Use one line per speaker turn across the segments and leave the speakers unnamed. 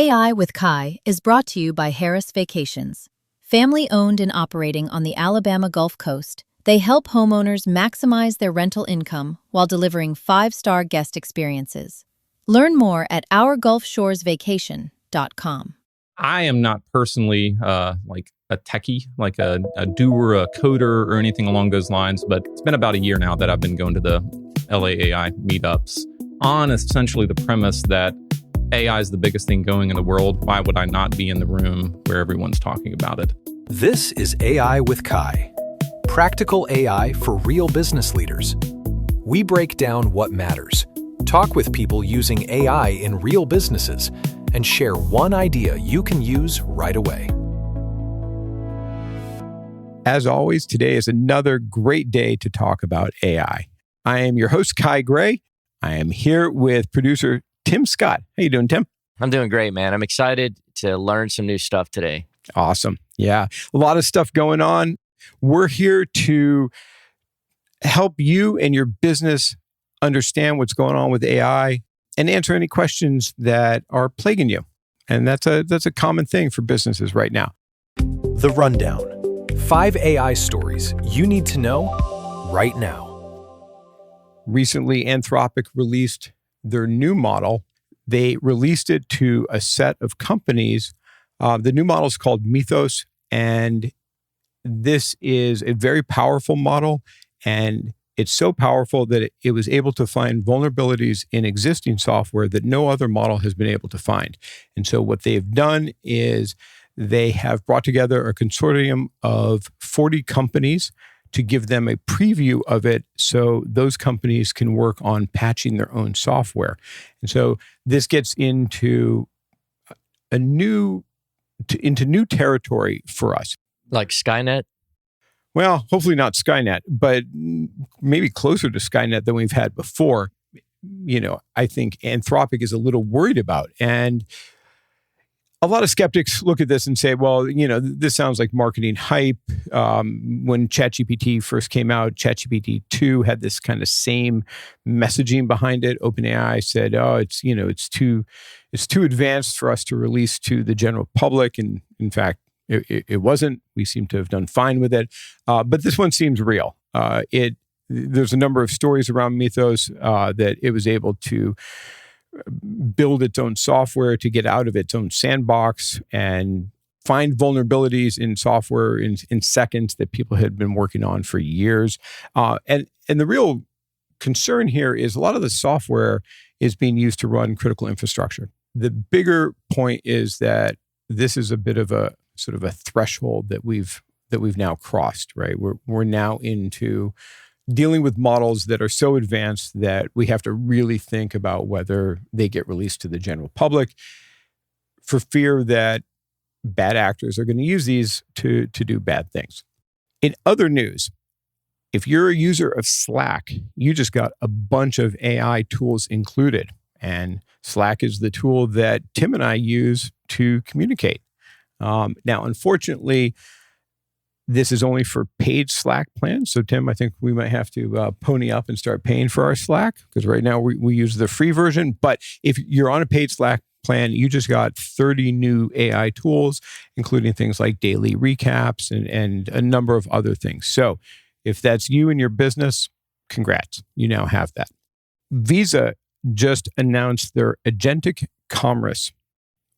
AI with Kai is brought to you by Harris Vacations. Family owned and operating on the Alabama Gulf Coast, they help homeowners maximize their rental income while delivering 5-star guest experiences. Learn more at ourgulfshoresvacation.com.
I am not personally like a techie, like a doer, a coder, or anything along those lines, but it's been about a year now that I've been going to the LAAI meetups on essentially the premise that AI is the biggest thing going in the world. Why would I not be in the room where everyone's talking about it?
This is AI with Kai, practical AI for real business leaders. We break down what matters, talk with people using AI in real businesses, and share one idea you can use right away.
As always, today is another great day to talk about AI. I am your host, Kai Gray. I am here with producer Tim Scott. How you doing, Tim?
I'm doing great, man. I'm excited to learn some new stuff today.
Awesome. Yeah, a lot of stuff going on. We're here to help you and your business understand what's going on with AI and answer any questions that are plaguing you. And that's a common thing for businesses right now.
The Rundown. 5 AI stories you need to know right now.
Recently, Anthropic released their new model. They released it to a set of companies. The new model is called Mythos, and this is a very powerful model, and it's so powerful that it was able to find vulnerabilities in existing software that no other model has been able to find. And so what they've done is they have brought together a consortium of 40 companies to give them a preview of it so those companies can work on patching their own software. And so this gets into new territory for us.
Like Skynet?
Well, hopefully not Skynet, but maybe closer to Skynet than we've had before. You know, I think Anthropic is a little worried about. And a lot of skeptics look at this and say, well, you know, this sounds like marketing hype. When ChatGPT first came out, ChatGPT 2 had this kind of same messaging behind it. OpenAI said, oh, it's too advanced for us to release to the general public. And in fact, it wasn't. We seem to have done fine with it. But this one seems real. There's a number of stories around Mythos that it was able to build its own software to get out of its own sandbox and find vulnerabilities in software in seconds that people had been working on for years. And the real concern here is a lot of the software is being used to run critical infrastructure. The bigger point is that this is a bit of a sort of a threshold that we've now crossed, right? We're now into dealing with models that are so advanced that we have to really think about whether they get released to the general public for fear that bad actors are going to use these to do bad things. In other news, if you're a user of Slack, you just got a bunch of AI tools included. And Slack is the tool that Tim and I use to communicate. Now, unfortunately, this is only for paid Slack plans. So, Tim, I think we might have to pony up and start paying for our Slack because right now we use the free version. But if you're on a paid Slack plan, you just got 30 new AI tools, including things like daily recaps and a number of other things. So if that's you and your business, congrats. You now have that. Visa just announced their agentic commerce.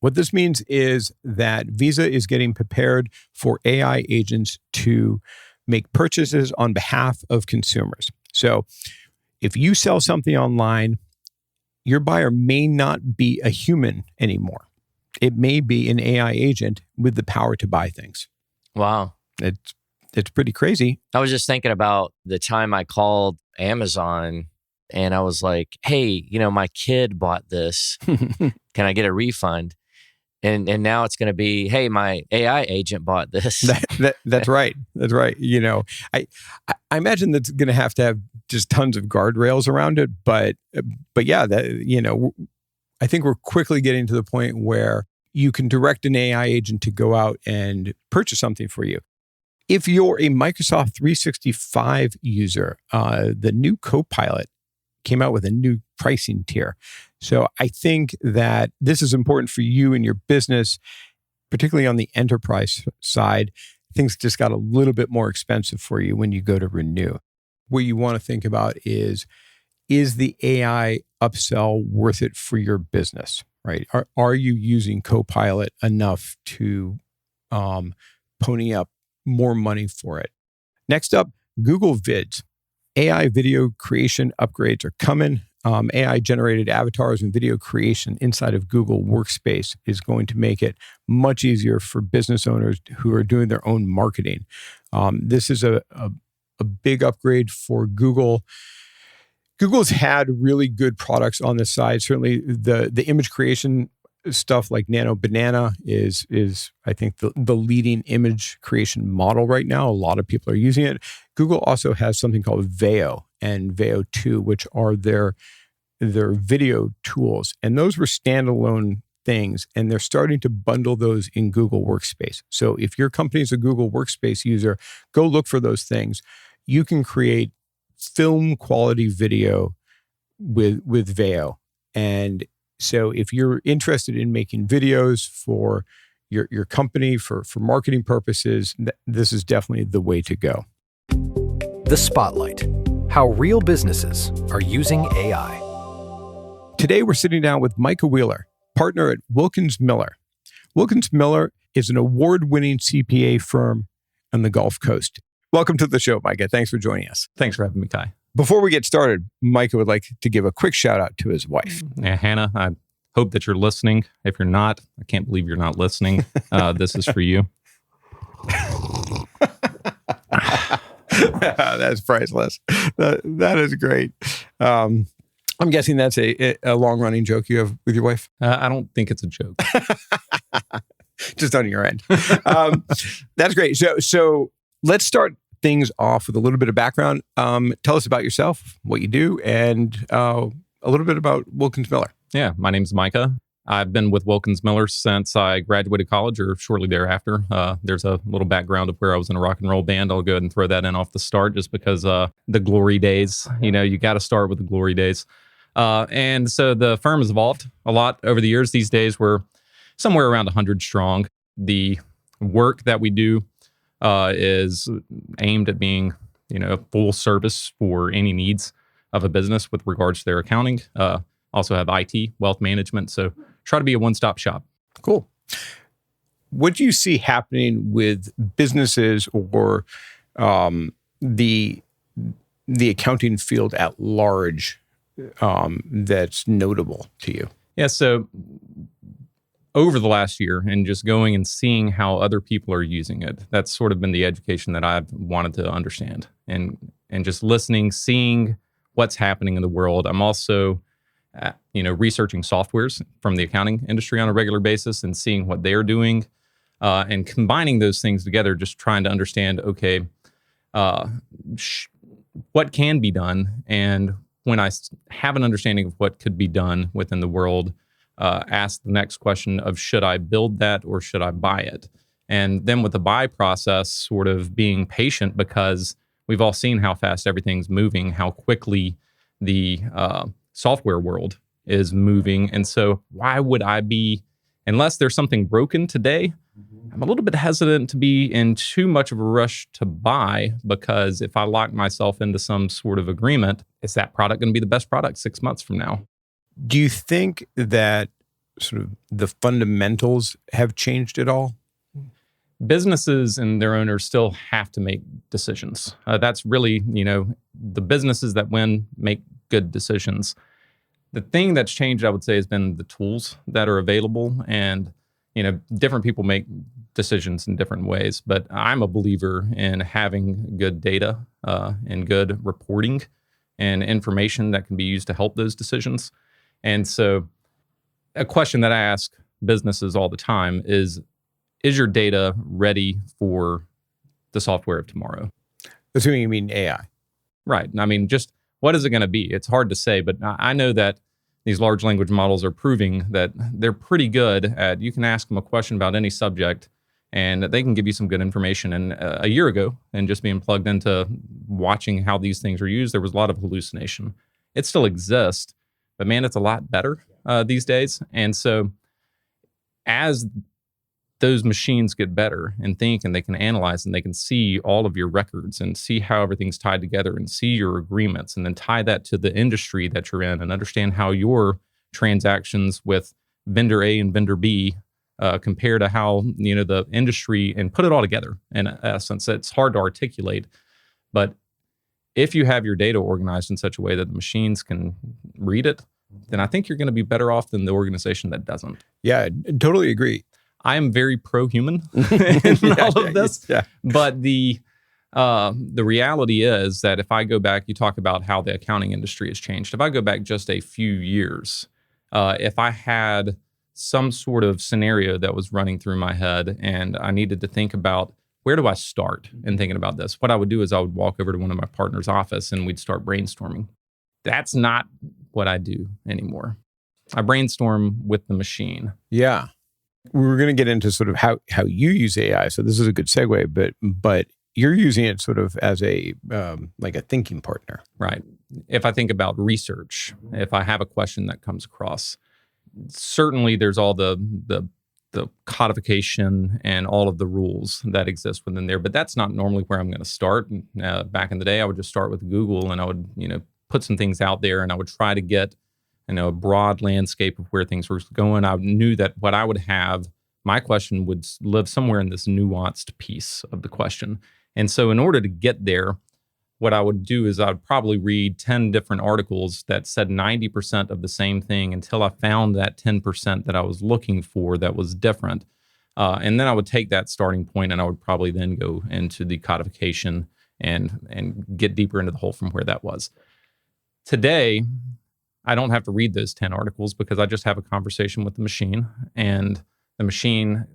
What this means is that Visa is getting prepared for AI agents to make purchases on behalf of consumers. So if you sell something online, your buyer may not be a human anymore. It may be an AI agent with the power to buy things.
Wow.
It's pretty crazy.
I was just thinking about the time I called Amazon and I was like, hey, my kid bought this. Can I get a refund? And now it's going to be, hey, my AI agent bought this.
That's right. That's right. I imagine that's going to have just tons of guardrails around it. But yeah, I think we're quickly getting to the point where you can direct an AI agent to go out and purchase something for you. If you're a Microsoft 365 user, the new Copilot came out with a new pricing tier. So I think that this is important for you and your business, particularly on the enterprise side. Things just got a little bit more expensive for you when you go to renew. What you want to think about is the AI upsell worth it for your business, right? Are you using Copilot enough to pony up more money for it? Next up, Google Vids. AI video creation upgrades are coming. AI-generated avatars and video creation inside of Google Workspace is going to make it much easier for business owners who are doing their own marketing. This is a big upgrade for Google. Google's had really good products on the side. Certainly, the image creation stuff like Nano Banana is I think the leading image creation model right now. A lot of people are using it. Google also has something called Veo and Veo 2, which are their video tools. And those were standalone things, and they're starting to bundle those in Google Workspace. So if your company is a Google Workspace user, go look for those things. You can create film quality video with Veo. And so if you're interested in making videos for your company for marketing purposes, this is definitely the way to go.
The Spotlight: How Real Businesses Are Using AI.
Today, we're sitting down with Micah Wheeler, partner at Wilkins Miller. Wilkins Miller is an award-winning CPA firm on the Gulf Coast. Welcome to the show, Micah. Thanks for joining us.
Thanks for having me, Kai.
Before we get started, Micah would like to give a quick shout out to his wife.
Yeah, Hannah, I hope that you're listening. If you're not, I can't believe you're not listening. This is for you.
That's priceless. That is great. I'm guessing that's a long-running joke you have with your wife?
I don't think it's a joke.
Just on your end. That's great. So let's start things off with a little bit of background. Tell us about yourself, what you do, and a little bit about Wilkins Miller.
Yeah, my name's Micah. I've been with Wilkins Miller since I graduated college or shortly thereafter. There's a little background of where I was in a rock and roll band. I'll go ahead and throw that in off the start just because the glory days, you got to start with the glory days. And so the firm has evolved a lot over the years. These days, we're somewhere around 100 strong. The work that we do is aimed at being, full service for any needs of a business with regards to their accounting. Also have IT, wealth management. So try to be a one-stop shop.
Cool. What do you see happening with businesses or the accounting field at large that's notable to you?
Yeah, so over the last year and just going and seeing how other people are using it, that's sort of been the education that I've wanted to understand. And just listening, seeing what's happening in the world. I'm also researching softwares from the accounting industry on a regular basis and seeing what they're doing and combining those things together, just trying to understand, okay, what can be done. And when I have an understanding of what could be done within the world, ask the next question of, should I build that or should I buy it? And then with the buy process, sort of being patient, because we've all seen how fast everything's moving, how quickly the software world is moving. And so why would I be, unless there's something broken today, I'm a little bit hesitant to be in too much of a rush to buy, because if I lock myself into some sort of agreement, is that product going to be the best product 6 months from now?
Do you think that sort of the fundamentals have changed at all?
Businesses and their owners still have to make decisions. That's really, the businesses that win make good decisions. The thing that's changed, I would say, has been the tools that are available, and different people make decisions in different ways. But I'm a believer in having good data and good reporting and information that can be used to help those decisions. And so, a question that I ask businesses all the time is your data ready for the software of tomorrow?
Assuming you mean AI.
Right. I mean, just what is it going to be? It's hard to say, but I know that these large language models are proving that they're pretty good at, you can ask them a question about any subject and they can give you some good information. And a year ago, and just being plugged into watching how these things are used, there was a lot of hallucination. It still exists, but man, it's a lot better these days. And so as those machines get better and think, and they can analyze, and they can see all of your records and see how everything's tied together and see your agreements, and then tie that to the industry that you're in and understand how your transactions with vendor A and vendor B compare to how, the industry, and put it all together. In essence, it's hard to articulate, but if you have your data organized in such a way that the machines can read it, then I think you're going to be better off than the organization that doesn't.
Yeah, I totally agree.
I am very pro-human in all of this, but the reality is that if I go back, you talk about how the accounting industry has changed. If I go back just a few years, if I had some sort of scenario that was running through my head and I needed to think about, where do I start in thinking about this? What I would do is I would walk over to one of my partner's office and we'd start brainstorming. That's not what I do anymore. I brainstorm with the machine.
Yeah. We were going to get into sort of how you use AI. So this is a good segue, but you're using it sort of as a like a thinking partner.
Right. If I think about research, if I have a question that comes across, certainly there's all the codification and all of the rules that exist within there, but that's not normally where I'm going to start. Back in the day, I would just start with Google and I would, put some things out there and I would try to get, a broad landscape of where things were going. I knew that what I would have, my question would live somewhere in this nuanced piece of the question. And so in order to get there, what I would do is I would probably read 10 different articles that said 90% of the same thing until I found that 10% that I was looking for that was different. And then I would take that starting point and I would probably then go into the codification and get deeper into the hole from where that was. Today, I don't have to read those 10 articles because I just have a conversation with the machine, and the machine,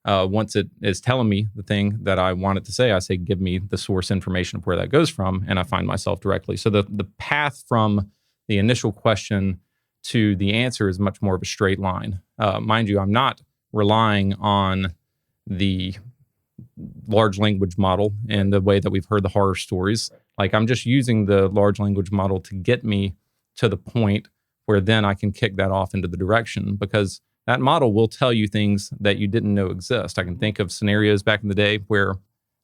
once it is telling me the thing that I want it to say, I say, give me the source information of where that goes from, and I find myself directly. So the path from the initial question to the answer is much more of a straight line. Mind you, I'm not relying on the large language model and the way that we've heard the horror stories. Like, I'm just using the large language model to get me to the point where then I can kick that off into the direction, because that model will tell you things that you didn't know exist. I can think of scenarios back in the day where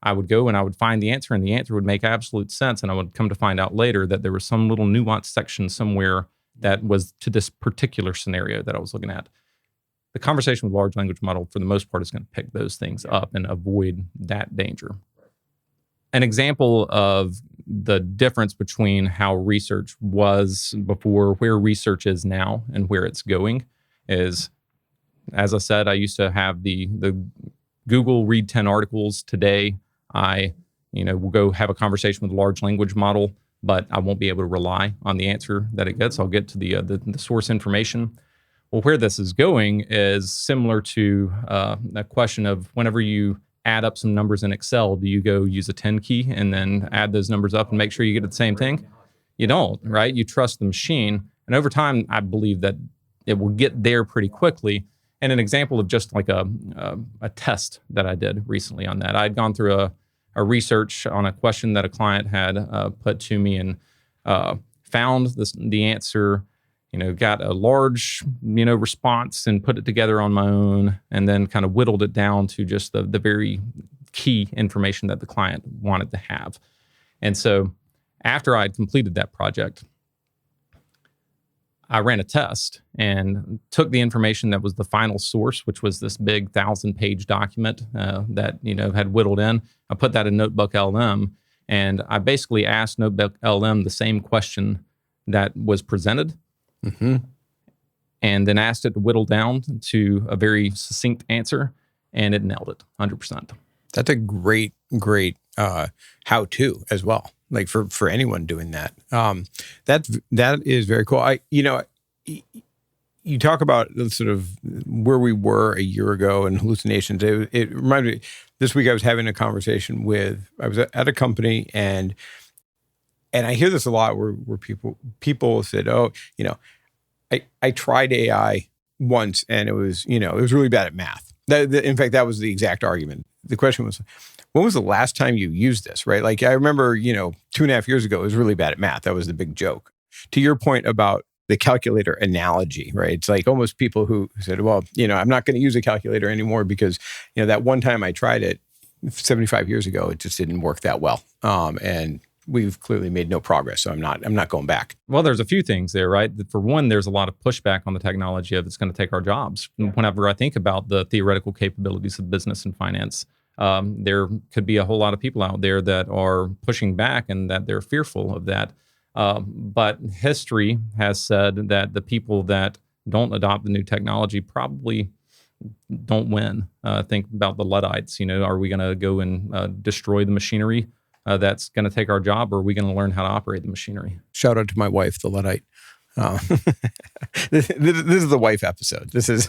I would go and I would find the answer, and the answer would make absolute sense. And I would come to find out later that there was some little nuanced section somewhere that was to this particular scenario that I was looking at. The conversation with large language model, for the most part, is going to pick those things up and avoid that danger. An example of the difference between how research was before, where research is now, and where it's going is, as I said, I used to have the Google read 10 articles. Today, I will go have a conversation with a large language model, but I won't be able to rely on the answer that it gets. I'll get to the source information. Well, where this is going is similar to a question of, whenever you add up some numbers in Excel, do you go use a 10 key and then add those numbers up and make sure you get the same thing? You don't, right? You trust the machine. And over time, I believe that it will get there pretty quickly. And an example of just like a test that I did recently on that, I'd gone through a research on a question that a client had put to me, and found the answer, got a large, response and put it together on my own, and then kind of whittled it down to just the very key information that the client wanted to have. And so after I had completed that project, I ran a test and took the information that was the final source, which was this big 1,000-page document that had whittled in. I put that in Notebook LM, and I basically asked Notebook LM the same question that was presented, and then asked it to whittle down to a very succinct answer, and it nailed it 100%.
That's a great how-to as well. Like for anyone doing that, that is very cool. You talk about sort of where we were a year ago and hallucinations. It reminded me, this week I was having a conversation I was at a company, and I hear this a lot where people said, "Oh, I tried AI once and it was really bad at math." In fact, that was the exact argument. The question was, when was the last time you used this, right? Like, I remember, 2.5 years ago, it was really bad at math. That was the big joke. To your point about the calculator analogy, right? It's like almost people who said, well, I'm not going to use a calculator anymore because, that one time I tried it 75 years ago, it just didn't work that well. And we've clearly made no progress. So I'm not going back.
Well, there's a few things there, right? For one, there's a lot of pushback on the technology of it's going to take our jobs. Whenever I think about the theoretical capabilities of business and finance, there could be a whole lot of people out there that are pushing back and that they're fearful of that. But history has said that the people that don't adopt the new technology probably don't win. Think about the Luddites. Are we going to go and destroy the machinery that's going to take our job, or are we going to learn how to operate the machinery?
Shout out to my wife, the Luddite. This is the wife episode. This is,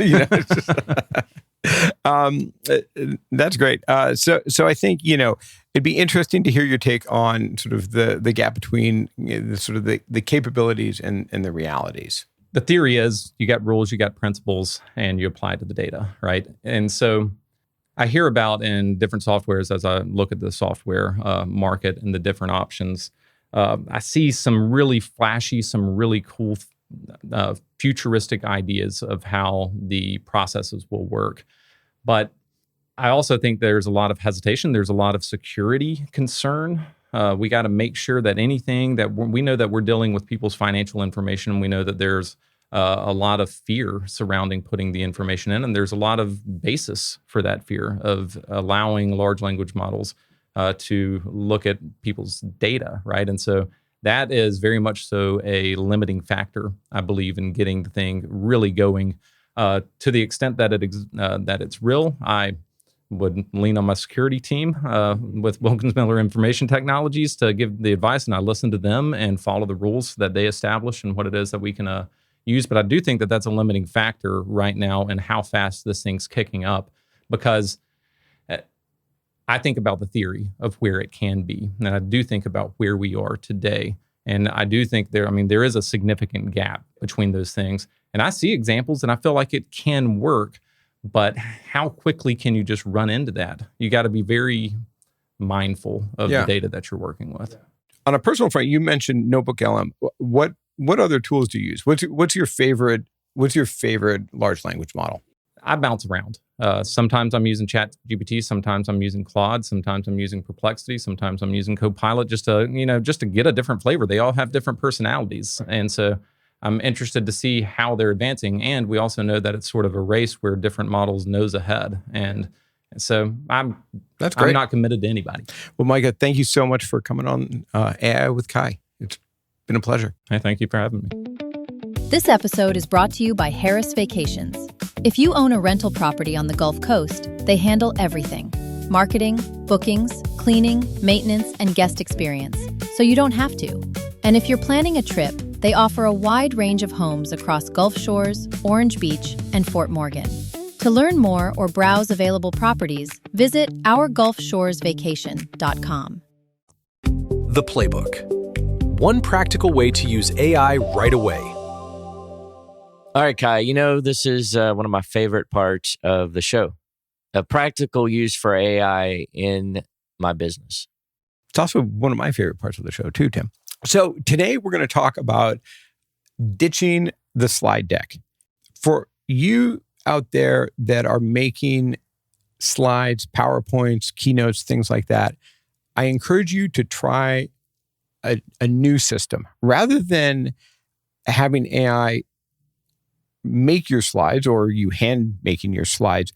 that's great. So I think, it'd be interesting to hear your take on sort of the gap between the capabilities and the realities.
The theory is you got rules, you got principles, and you apply to the data, right? And so I hear about in different softwares as I look at the software market and the different options. I see some really flashy, some really cool futuristic ideas of how the processes will work. But I also think there's a lot of hesitation. There's a lot of security concern. We got to make sure that anything that we know that we're dealing with people's financial information. We know that there's a lot of fear surrounding putting the information in, and there's a lot of basis for that fear of allowing large language models to look at people's data, right? And so that is very much so a limiting factor, I believe, in getting the thing really going. To the extent that that it's real, I would lean on my security team with Wilkins Miller Information Technologies to give the advice, and I listen to them and follow the rules that they establish and what it is that we can use. But I do think that that's a limiting factor right now in how fast this thing's kicking up, because I think about the theory of where it can be, and I do think about where we are today. And I do think there is a significant gap between those things. And I see examples and I feel like it can work, but how quickly can you just run into that? You got to be very mindful of the data that you're working with.
On a personal front, you mentioned Notebook LM. What other tools do you use? What's your favorite large language model?
I bounce around. Sometimes I'm using ChatGPT. Sometimes I'm using Claude. Sometimes I'm using Perplexity. Sometimes I'm using Copilot just to get a different flavor. They all have different personalities. And so I'm interested to see how they're advancing. And we also know that it's sort of a race where different models nose ahead. And so I'm not committed to anybody.
Well, Micah, thank you so much for coming on AI with Kai. It's been a pleasure.
Hey, thank you for having me.
This episode is brought to you by Harris Vacations. If you own a rental property on the Gulf Coast, they handle everything: marketing, bookings, cleaning, maintenance, and guest experience, so you don't have to. And if you're planning a trip, they offer a wide range of homes across Gulf Shores, Orange Beach, and Fort Morgan. To learn more or browse available properties, visit ourgulfshoresvacation.com.
The Playbook. One practical way to use AI right away.
All right, Kai, this is one of my favorite parts of the show, a practical use for AI in my business.
It's also one of my favorite parts of the show too, Tim. So today we're going to talk about ditching the slide deck. For you out there that are making slides, PowerPoints, keynotes, things like that, I encourage you to try a new system. Rather than having AI make your slides or you hand making your slides,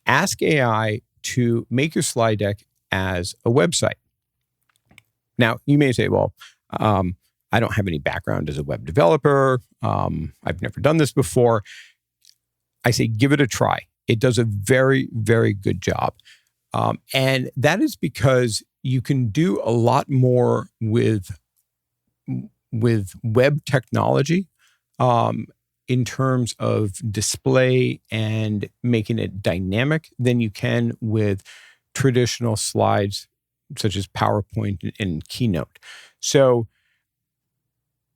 ask AI to make your slide deck as a website. Now, you may say, well, I don't have any background as a web developer. I've never done this before. I say, give it a try. It does a very, very good job. And that is because you can do a lot more with web technology in terms of display and making it dynamic than you can with traditional slides such as PowerPoint and Keynote. So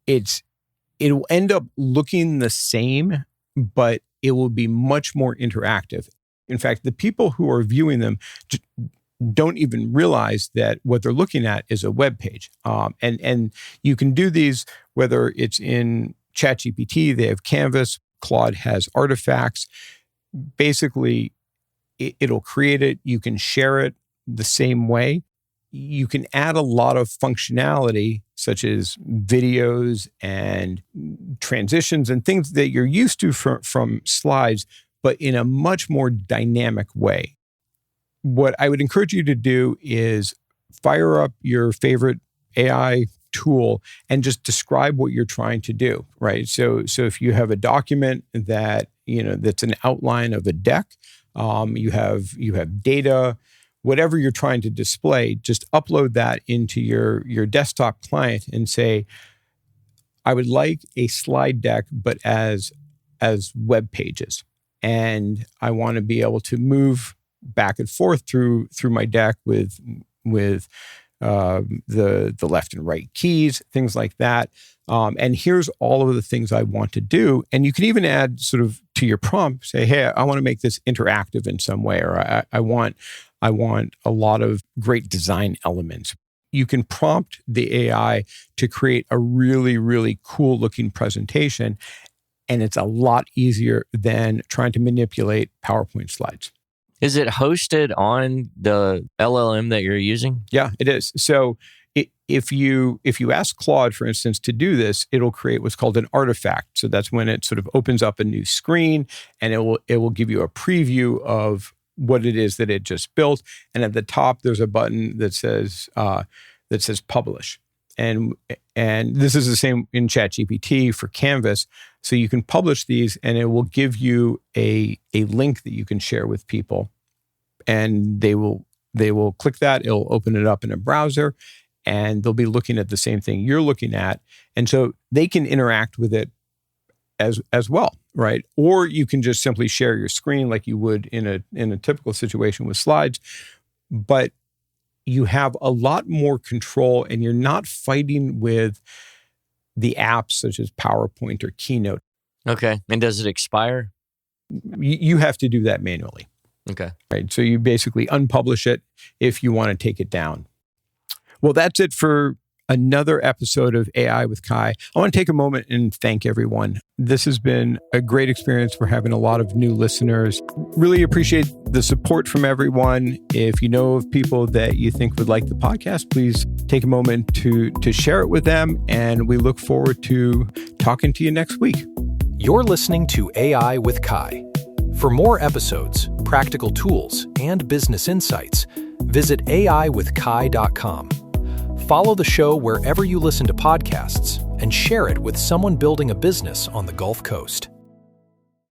it'll end up looking the same, but it will be much more interactive. In fact, the people who are viewing them don't even realize that what they're looking at is a web page. And you can do these whether it's in ChatGPT, they have Canvas. Claude has artifacts. Basically, it'll create it. You can share it the same way. You can add a lot of functionality, such as videos and transitions and things that you're used to from slides, but in a much more dynamic way. What I would encourage you to do is fire up your favorite AI tool and just describe what you're trying to do, right? So if you have a document that, that's an outline of a deck, you have data, whatever you're trying to display, just upload that into your desktop client and say, I would like a slide deck, but as web pages. And I want to be able to move back and forth through my deck with the left and right keys, things like that. And here's all of the things I want to do. And you can even add sort of to your prompt, say, hey, I want to make this interactive in some way, or I want a lot of great design elements. You can prompt the AI to create a really, really cool looking presentation. And it's a lot easier than trying to manipulate PowerPoint slides.
Is it hosted on the LLM that you're using?
Yeah, it is. So if you ask Claude, for instance, to do this, it'll create what's called an artifact. So that's when it sort of opens up a new screen, and it will give you a preview of what it is that it just built. And at the top, there's a button that says publish. And this is the same in ChatGPT for Canvas. So you can publish these, and it will give you a link that you can share with people, and they will click that. It'll open it up in a browser, and they'll be looking at the same thing you're looking at, and so they can interact with it as well, right? Or you can just simply share your screen like you would in a typical situation with slides, but you have a lot more control, and you're not fighting with the apps such as PowerPoint or Keynote.
Okay. And does it expire?
You have to do that manually.
Okay.
Right. So you basically unpublish it if you want to take it down. Well, that's it for another episode of AI with Kai. I want to take a moment and thank everyone. This has been a great experience. We're having a lot of new listeners. Really appreciate the support from everyone. If you know of people that you think would like the podcast, please take a moment to share it with them. And we look forward to talking to you next week.
You're listening to AI with Kai. For more episodes, practical tools, and business insights, visit aiwithkai.com. Follow the show wherever you listen to podcasts and share it with someone building a business on the Gulf Coast.